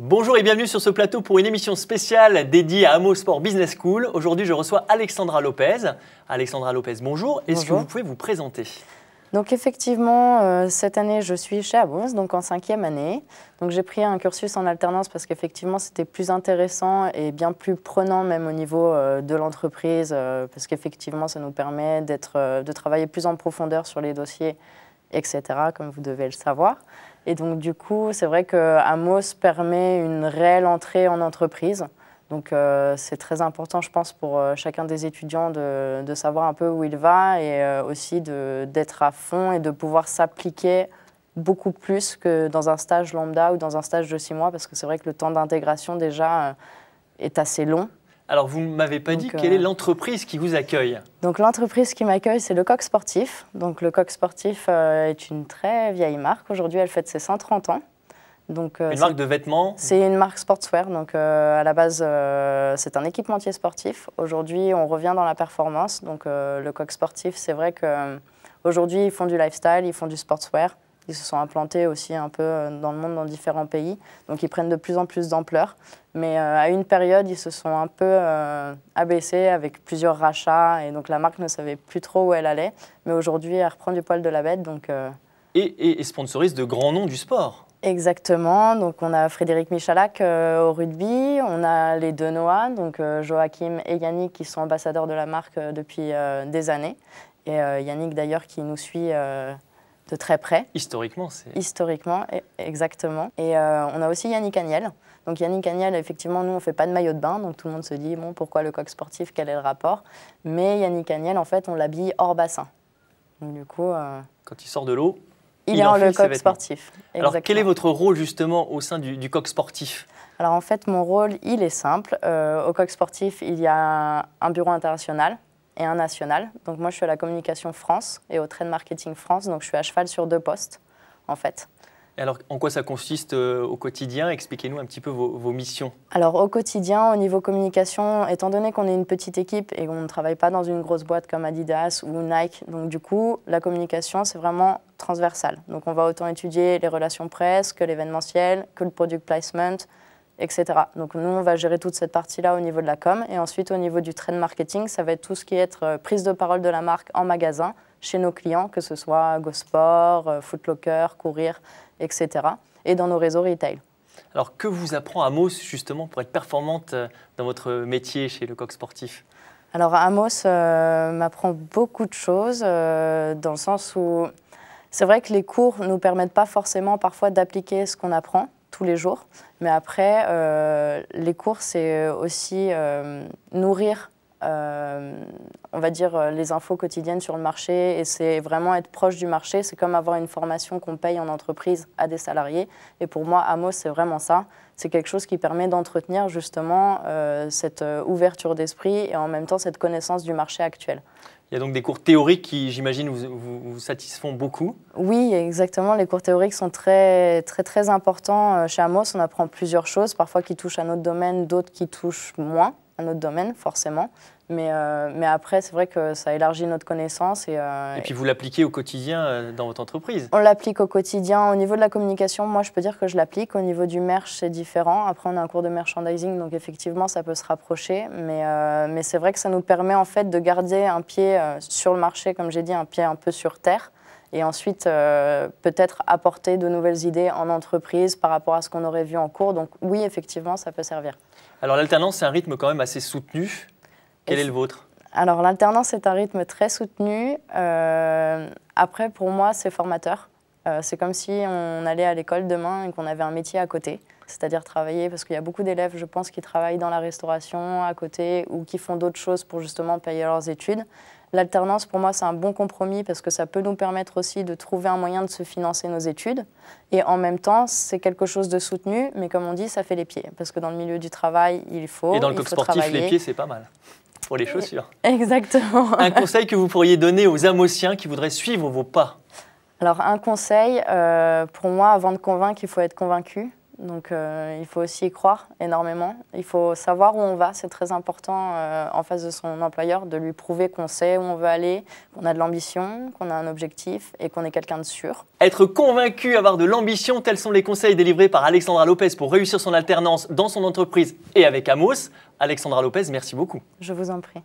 Bonjour et bienvenue sur ce plateau pour une émission spéciale dédiée à Amo Sport Business School. Aujourd'hui, je reçois Alexandra Lopez. Alexandra Lopez, bonjour. Est-ce que vous pouvez vous présenter? Donc effectivement, cette année, je suis chez Amos, donc en 5e année. Donc j'ai pris un cursus en alternance parce qu'effectivement, c'était plus intéressant et bien plus prenant même au niveau de l'entreprise, parce qu'effectivement, ça nous permet de travailler plus en profondeur sur les dossiers, etc., comme vous devez le savoir. Et donc du coup, c'est vrai que Amos permet une réelle entrée en entreprise. Donc c'est très important, je pense, pour chacun des étudiants de savoir un peu où il va et aussi d'être à fond et de pouvoir s'appliquer beaucoup plus que dans un stage lambda ou dans un stage de 6 mois, parce que c'est vrai que le temps d'intégration déjà est assez long. Alors, vous ne m'avez pas dit quelle est l'entreprise qui vous accueille? Donc l'entreprise qui m'accueille, c'est Le Coq Sportif. Donc Le Coq Sportif est une très vieille marque. Aujourd'hui, elle fête ses 130 ans. Donc, une marque de vêtements? C'est une marque sportswear. Donc, à la base, c'est un équipementier sportif. Aujourd'hui, on revient dans la performance. Donc, Le Coq Sportif, c'est vrai qu'aujourd'hui, ils font du lifestyle, ils font du sportswear. Ils se sont implantés aussi un peu dans le monde, dans différents pays. Donc, ils prennent de plus en plus d'ampleur. Mais à une période, ils se sont un peu abaissés avec plusieurs rachats. Et donc, la marque ne savait plus trop où elle allait. Mais aujourd'hui, elle reprend du poil de la bête. Donc, et sponsorise de grands noms du sport. Exactement. Donc, on a Frédéric Michalak au rugby. On a les deux Noah, donc Joachim et Yannick, qui sont ambassadeurs de la marque depuis des années. Et Yannick, d'ailleurs, qui nous suit de très près. Historiquement, c'est... Historiquement, exactement. Et on a aussi Yannick Agnel. Donc Yannick Agnel, effectivement, nous, on ne fait pas de maillot de bain. Donc tout le monde se dit, bon, pourquoi Le Coq Sportif, quel est le rapport? Mais Yannick Agnel, en fait, on l'habille hors bassin. Donc du coup... Quand il sort de l'eau, il est en Le Coq Sportif. Exactement. Alors quel est votre rôle, justement, au sein du Coq Sportif? Alors en fait, mon rôle, il est simple. Au Coq Sportif, il y a un bureau international et un national. Donc moi, je suis à la communication France et au trade marketing France. Donc je suis à cheval sur 2 postes, en fait. Et alors, en quoi ça consiste au quotidien? Expliquez-nous un petit peu vos missions. Alors au quotidien, au niveau communication, étant donné qu'on est une petite équipe et qu'on ne travaille pas dans une grosse boîte comme Adidas ou Nike, donc du coup, la communication, c'est vraiment transversal. Donc on va autant étudier les relations presse que l'événementiel, que le product placement, etc. Donc nous, on va gérer toute cette partie-là au niveau de la com. Et ensuite, au niveau du trade marketing, ça va être tout ce qui est prise de parole de la marque en magasin, chez nos clients, que ce soit GoSport, Foot Locker, Courir, etc. Et dans nos réseaux retail. Alors, que vous apprend Amos, justement, pour être performante dans votre métier chez Le Coq Sportif? Alors, Amos m'apprend beaucoup de choses, dans le sens où c'est vrai que les cours ne nous permettent pas forcément parfois d'appliquer ce qu'on apprend tous les jours. Mais après, les cours, c'est aussi nourrir, on va dire, les infos quotidiennes sur le marché. Et c'est vraiment être proche du marché. C'est comme avoir une formation qu'on paye en entreprise à des salariés. Et pour moi, Amos, c'est vraiment ça. C'est quelque chose qui permet d'entretenir justement cette ouverture d'esprit et en même temps cette connaissance du marché actuel. Il y a donc des cours théoriques qui, j'imagine, vous satisfont beaucoup? Oui, exactement. Les cours théoriques sont très importants. Chez Amos, on apprend plusieurs choses, parfois qui touchent à notre domaine, d'autres qui touchent moins à notre domaine, forcément. Mais après, c'est vrai que ça élargit notre connaissance. Et puis, vous l'appliquez au quotidien dans votre entreprise? On l'applique au quotidien. Au niveau de la communication, moi, je peux dire que je l'applique. Au niveau du merch, c'est différent. Après, on a un cours de merchandising, donc effectivement, ça peut se rapprocher. Mais c'est vrai que ça nous permet, en fait, de garder un pied sur le marché, comme j'ai dit, un pied un peu sur terre. Et ensuite, peut-être apporter de nouvelles idées en entreprise par rapport à ce qu'on aurait vu en cours. Donc oui, effectivement, ça peut servir. Alors l'alternance, c'est un rythme quand même assez soutenu. Quel est le vôtre? Alors l'alternance est un rythme très soutenu. Après, pour moi, c'est formateur. C'est comme si on allait à l'école demain et qu'on avait un métier à côté. C'est-à-dire travailler, parce qu'il y a beaucoup d'élèves, je pense, qui travaillent dans la restauration à côté ou qui font d'autres choses pour justement payer leurs études. L'alternance, pour moi, c'est un bon compromis parce que ça peut nous permettre aussi de trouver un moyen de se financer nos études. Et en même temps, c'est quelque chose de soutenu, mais comme on dit, ça fait les pieds. Parce que dans le milieu du travail, il faut Et dans le Coq Sportif, travailler. Les pieds, c'est pas mal pour les chaussures. Exactement. Un conseil que vous pourriez donner aux Amosiens qui voudraient suivre vos pas? Alors, un conseil, pour moi, avant de convaincre, il faut être convaincu. Donc il faut aussi y croire énormément. Il faut savoir où on va, c'est très important en face de son employeur, de lui prouver qu'on sait où on veut aller, qu'on a de l'ambition, qu'on a un objectif et qu'on est quelqu'un de sûr. Être convaincu, avoir de l'ambition, tels sont les conseils délivrés par Alexandra Lopez pour réussir son alternance dans son entreprise et avec Amos. Alexandra Lopez, merci beaucoup. Je vous en prie.